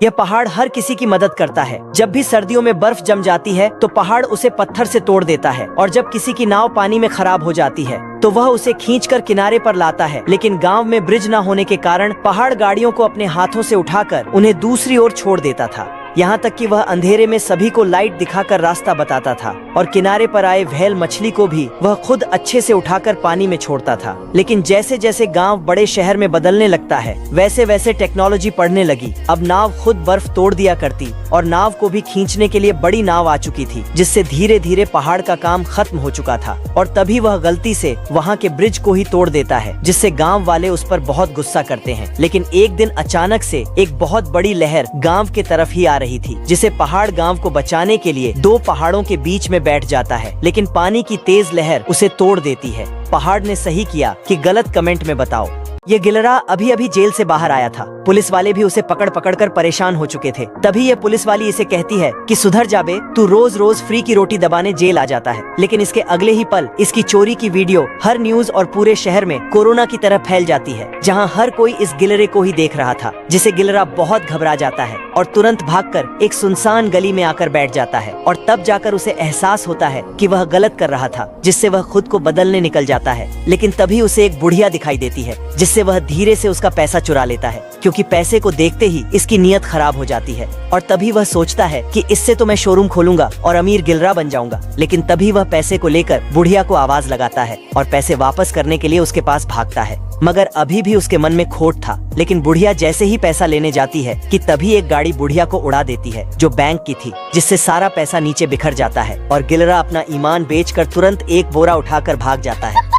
यह पहाड़ हर किसी की मदद करता है। जब भी सर्दियों में बर्फ जम जाती है तो पहाड़ उसे पत्थर से तोड़ देता है, और जब किसी की नाव पानी में खराब हो जाती है तो वह उसे खींचकर किनारे पर लाता है। लेकिन गांव में ब्रिज न होने के कारण पहाड़ गाड़ियों को अपने हाथों से उठाकर उन्हें दूसरी ओर छोड़ देता था, यहाँ तक कि वह अंधेरे में सभी को लाइट दिखाकर रास्ता बताता था, और किनारे पर आए व्हेल मछली को भी वह खुद अच्छे से उठाकर पानी में छोड़ता था। लेकिन जैसे जैसे गांव बड़े शहर में बदलने लगता है वैसे वैसे टेक्नोलॉजी बढ़ने लगी। अब नाव खुद बर्फ तोड़ दिया करती और नाव को भी खींचने के लिए बड़ी नाव आ चुकी थी, जिससे धीरे धीरे पहाड़ का काम खत्म हो चुका था। और तभी वह गलती से वहाँ के ब्रिज को ही तोड़ देता है, जिससे गाँव वाले उस पर बहुत गुस्सा करते हैं। लेकिन एक दिन अचानक से एक बहुत बड़ी लहर गाँव के तरफ ही आ रही थी, जिसे पहाड़ गांव को बचाने के लिए दो पहाड़ों के बीच में बैठ जाता है। लेकिन पानी की तेज लहर उसे तोड़ देती है। पहाड़ ने सही किया कि गलत कमेंट में बताओ। ये गिलरा अभी अभी जेल से बाहर आया था। पुलिस वाले भी उसे पकड़ पकड़ कर परेशान हो चुके थे। तभी ये पुलिस वाली इसे कहती है कि सुधर जा बे, तू रोज रोज फ्री की रोटी दबाने जेल आ जाता है। लेकिन इसके अगले ही पल इसकी चोरी की वीडियो हर न्यूज और पूरे शहर में कोरोना की तरह फैल जाती है, जहां हर कोई इस गिलरे को ही देख रहा था, जिसे गिलरा बहुत घबरा जाता है और तुरंत भागकर एक सुनसान गली में आकर बैठ जाता है। और तब जाकर उसे एहसास होता है कि वह गलत कर रहा था, जिससे वह खुद को बदलने निकल जाता है। लेकिन तभी उसे एक बुढ़िया दिखाई देती है, जिससे वह धीरे से उसका पैसा चुरा लेता है, क्योंकि पैसे को देखते ही इसकी नीयत खराब हो जाती है। और तभी वह सोचता है कि इससे तो मैं शोरूम खोलूंगा और अमीर गिलरा बन जाऊंगा। लेकिन तभी वह पैसे को लेकर बुढ़िया को आवाज लगाता है और पैसे वापस करने के लिए उसके पास भागता है। मगर अभी भी उसके मन में खोट था। लेकिन बुढ़िया जैसे ही पैसा लेने जाती है कि तभी एक गाड़ी बुढ़िया को उड़ा देती है, जो बैंक की थी, जिससे सारा पैसा नीचे बिखर जाता है और गिलरा अपना ईमान बेचकर तुरंत एक बोरा उठाकर भाग जाता है।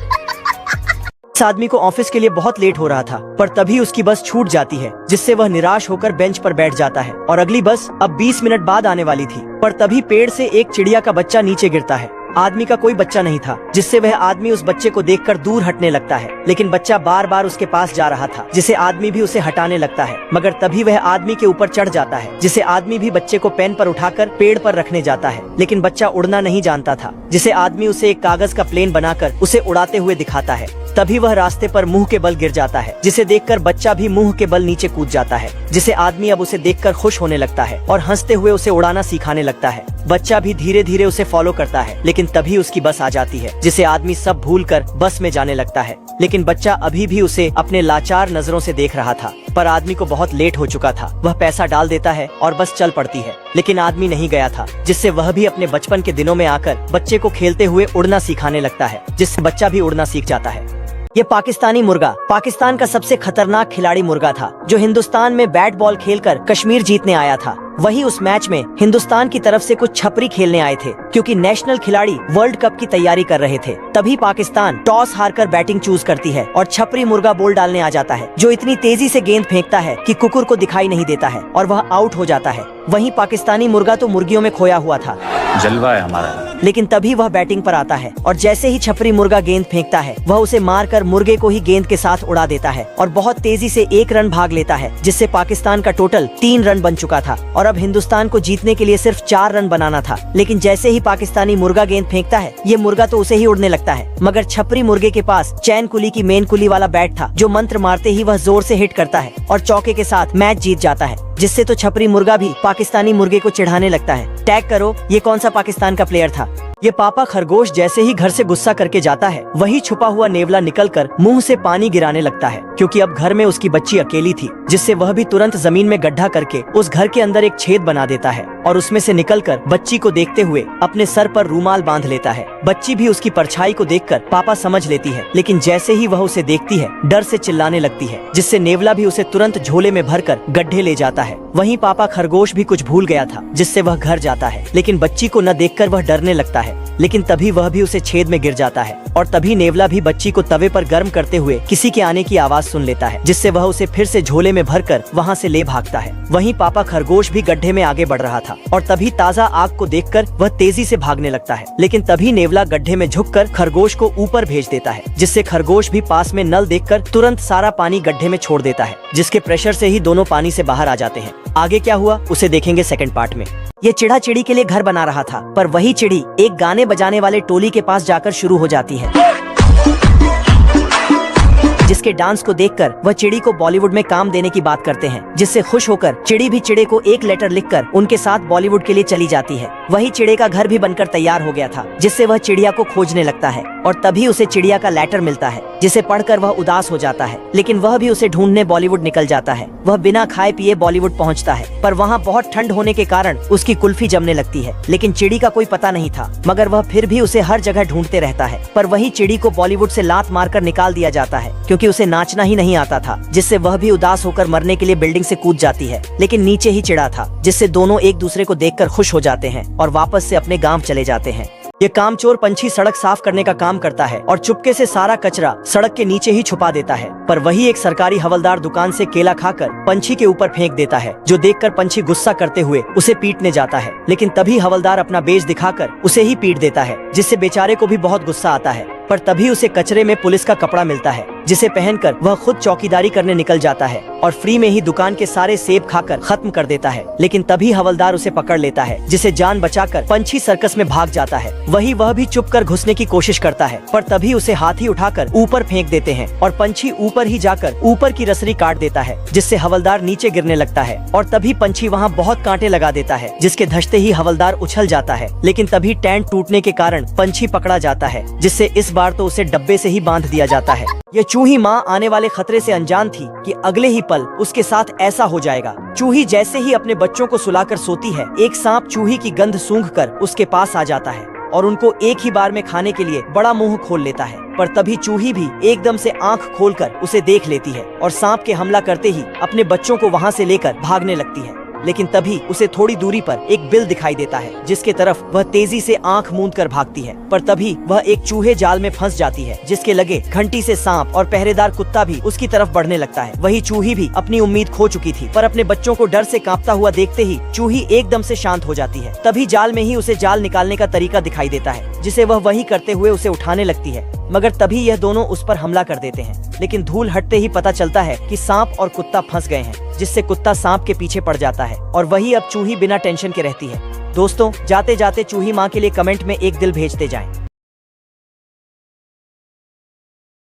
इस आदमी को ऑफिस के लिए बहुत लेट हो रहा था, पर तभी उसकी बस छूट जाती है, जिससे वह निराश होकर बेंच पर बैठ जाता है। और अगली बस अब 20 मिनट बाद आने वाली थी, पर तभी पेड़ से एक चिड़िया का बच्चा नीचे गिरता है। आदमी का कोई बच्चा नहीं था, जिससे वह आदमी उस बच्चे को देखकर दूर हटने लगता है। लेकिन बच्चा बार बार उसके पास जा रहा था, जिसे आदमी भी उसे हटाने लगता है। मगर तभी वह आदमी के ऊपर चढ़ जाता है, जिसे आदमी भी बच्चे को पेन पर उठाकर पेड़ पर रखने जाता है। लेकिन बच्चा उड़ना नहीं जानता था, जिसे आदमी उसे एक कागज का प्लेन बनाकर उसे उड़ाते हुए दिखाता है। तभी वह रास्ते पर मुंह के बल गिर जाता है, जिसे देखकर बच्चा भी मुंह के बल नीचे कूद जाता है, जिसे आदमी अब उसे देखकर खुश होने लगता है और हंसते हुए उसे उड़ाना सिखाने लगता है। बच्चा भी धीरे धीरे उसे फॉलो करता है। लेकिन तभी उसकी बस आ जाती है, जिसे आदमी सब भूलकर बस में जाने लगता है। लेकिन बच्चा अभी भी उसे अपने लाचार नजरों से देख रहा था, पर आदमी को बहुत लेट हो चुका था। वह पैसा डाल देता है और बस चल पड़ती है। लेकिन आदमी नहीं गया था, जिससे वह भी अपने बचपन के दिनों में आकर बच्चे को खेलते हुए उड़ना सिखाने लगता है, जिससे बच्चा भी उड़ना सीख जाता है। ये पाकिस्तानी मुर्गा पाकिस्तान का सबसे खतरनाक खिलाड़ी मुर्गा था, जो हिंदुस्तान में बैट बॉल खेलकर कश्मीर जीतने आया था। वही उस मैच में हिंदुस्तान की तरफ से कुछ छपरी खेलने आए थे, क्योंकि नेशनल खिलाड़ी वर्ल्ड कप की तैयारी कर रहे थे। तभी पाकिस्तान टॉस हारकर बैटिंग चूज करती है और छपरी मुर्गा बॉल डालने आ जाता है, जो इतनी तेजी से गेंद फेंकता है कि कुकुर को दिखाई नहीं देता है और वह आउट हो जाता है। वहीं पाकिस्तानी मुर्गा तो मुर्गियों में खोया हुआ था, जलवा है हमारा। लेकिन तभी वह बैटिंग पर आता है और जैसे ही छपरी मुर्गा गेंद फेंकता है, वह उसे मारकर मुर्गे को ही गेंद के साथ उड़ा देता है और बहुत तेजी से 1 रन भाग लेता है, जिससे पाकिस्तान का टोटल 3 रन बन चुका था और अब हिंदुस्तान को जीतने के लिए सिर्फ 4 रन बनाना था। लेकिन जैसे ही पाकिस्तानी मुर्गा गेंद फेंकता है, ये मुर्गा तो उसे ही उड़ने लगता है। मगर छपरी मुर्गे के पास चैन कुली की मेन कुली वाला बैट था, जो मंत्र मारते ही वह जोर से हिट करता है और चौके के साथ मैच जीत जाता है, जिससे तो छपरी मुर्गा भी पाकिस्तानी मुर्गे को चिढ़ाने लगता है। टैग करो, ये कौन सा पाकिस्तान का प्लेयर था। ये पापा खरगोश जैसे ही घर से गुस्सा करके जाता है, वही छुपा हुआ नेवला निकलकर मुंह से पानी गिराने लगता है, क्योंकि अब घर में उसकी बच्ची अकेली थी, जिससे वह भी तुरंत जमीन में गड्ढा करके उस घर के अंदर एक छेद बना देता है और उसमें से निकलकर बच्ची को देखते हुए अपने सर पर रूमाल बांध लेता है। बच्ची भी उसकी परछाई को देखकर पापा समझ लेती है, लेकिन जैसे ही वह उसे देखती है, डर से चिल्लाने लगती है, जिससे नेवला भी उसे तुरंत झोले में भरकर गड्ढे ले जाता है। वहीं पापा खरगोश भी कुछ भूल गया था, जिससे वह घर जाता है, लेकिन बच्ची को न देखकर वह डरने लगता है। लेकिन तभी वह भी उसे छेद में गिर जाता है और तभी नेवला भी बच्ची को तवे पर गर्म करते हुए किसी के आने की आवाज सुन लेता है, जिससे वह उसे फिर से झोले में भरकर वहां से ले भागता है। वहीं पापा खरगोश भी गड्ढे में आगे बढ़ रहा था और तभी ताजा आग को देखकर वह तेजी से भागने लगता है। लेकिन तभी नेवला गड्ढे में झुककर खरगोश को ऊपर भेज देता है, जिससे खरगोश भी पास में नल देखकर तुरंत सारा पानी गड्ढे में छोड़ देता है, जिसके प्रेशर से ही दोनों पानी से बाहर आ जाते हैं। आगे क्या हुआ उसे देखेंगे सेकंड पार्ट में। ये चिड़ा चिड़ी के लिए घर बना रहा था, पर वही चिड़ी एक गाने बजाने वाले टोली के पास जाकर शुरू हो जाती है। जिसके डांस को देखकर वह चिड़ी को बॉलीवुड में काम देने की बात करते हैं, जिससे खुश होकर चिड़ी भी चिड़े को एक लेटर लिखकर उनके साथ बॉलीवुड के लिए चली जाती है। वही चिड़े का घर भी बनकर तैयार हो गया था, जिससे वह चिड़िया को खोजने लगता है और तभी उसे चिड़िया का लेटर मिलता है, जिसे पढ़कर वह उदास हो जाता है। लेकिन वह भी उसे ढूंढने बॉलीवुड निकल जाता है। वह बिना खाए पिए बॉलीवुड पहुंचता है, पर वहां बहुत ठंड होने के कारण उसकी कुल्फी जमने लगती है। लेकिन चिड़ी का कोई पता नहीं था, मगर वह फिर भी उसे हर जगह ढूंढते रहता है। पर वही चिड़ी को बॉलीवुड से लात मारकर निकाल दिया जाता है, क्योंकि उसे नाचना ही नहीं आता था, जिससे वह भी उदास होकर मरने के लिए बिल्डिंग से कूद जाती है। लेकिन नीचे ही चिड़ा था, जिससे दोनों एक दूसरे को देखकर खुश हो जाते हैं और वापस से अपने गांव चले जाते हैं। ये कामचोर पंछी सड़क साफ करने का काम करता है और चुपके से सारा कचरा सड़क के नीचे ही छुपा देता है। पर वही एक सरकारी हवलदार दुकान से केला खाकर पंछी के ऊपर फेंक देता है, जो देखकर पंछी गुस्सा करते हुए उसे पीटने जाता है। लेकिन तभी हवलदार अपना बेज दिखाकर उसे ही पीट देता है, जिससे बेचारे को भी बहुत गुस्सा आता है। पर तभी उसे कचरे में पुलिस का कपड़ा मिलता है, जिसे पहनकर वह खुद चौकीदारी करने निकल जाता है और फ्री में ही दुकान के सारे सेब खाकर खत्म कर देता है। लेकिन तभी हवलदार उसे पकड़ लेता है, जिसे जान बचाकर पंछी सर्कस में भाग जाता है। वही वह भी चुप कर घुसने की कोशिश करता है, पर तभी उसे हाथी उठाकर ऊपर फेंक देते हैं और पंछी ऊपर ही जाकर ऊपर की रसरी काट देता है, जिससे हवलदार नीचे गिरने लगता है। और तभी पंछी वहाँ बहुत कांटे लगा देता है, जिसके धंसते ही हवलदार उछल जाता है। लेकिन तभी टेंट टूटने के कारण पंछी पकड़ा जाता है, जिससे इस बार तो उसे डब्बे से ही बांध दिया जाता है। ये चूही माँ आने वाले खतरे से अनजान थी कि अगले ही पल उसके साथ ऐसा हो जाएगा। चूही जैसे ही अपने बच्चों को सुलाकर सोती है, एक सांप चूही की गंध सूंघकर उसके पास आ जाता है और उनको एक ही बार में खाने के लिए बड़ा मुंह खोल लेता है। पर तभी चूही भी एकदम से आंख खोलकर उसे देख लेती है और सांप के हमला करते ही अपने बच्चों को वहाँ से लेकर भागने लगती है। लेकिन तभी उसे थोड़ी दूरी पर एक बिल दिखाई देता है, जिसके तरफ वह तेजी से आंख मूंद कर भागती है। पर तभी वह एक चूहे जाल में फंस जाती है, जिसके लगे घंटी से सांप और पहरेदार कुत्ता भी उसकी तरफ बढ़ने लगता है। वही चूही भी अपनी उम्मीद खो चुकी थी, पर अपने बच्चों को डर से कांपता हुआ देखते ही चूही एकदम से शांत हो जाती है। तभी जाल में ही उसे जाल निकालने का तरीका दिखाई देता है, जिसे वह वही करते हुए उसे उठाने लगती है। मगर तभी यह दोनों उस पर हमला कर देते हैं। लेकिन धूल हटते ही पता चलता है कि सांप और कुत्ता फंस गए हैं, जिससे कुत्ता सांप के पीछे पड़ जाता है और वही अब चूही बिना टेंशन के रहती है। दोस्तों, जाते जाते चूही माँ के लिए कमेंट में एक दिल भेजते जाएं।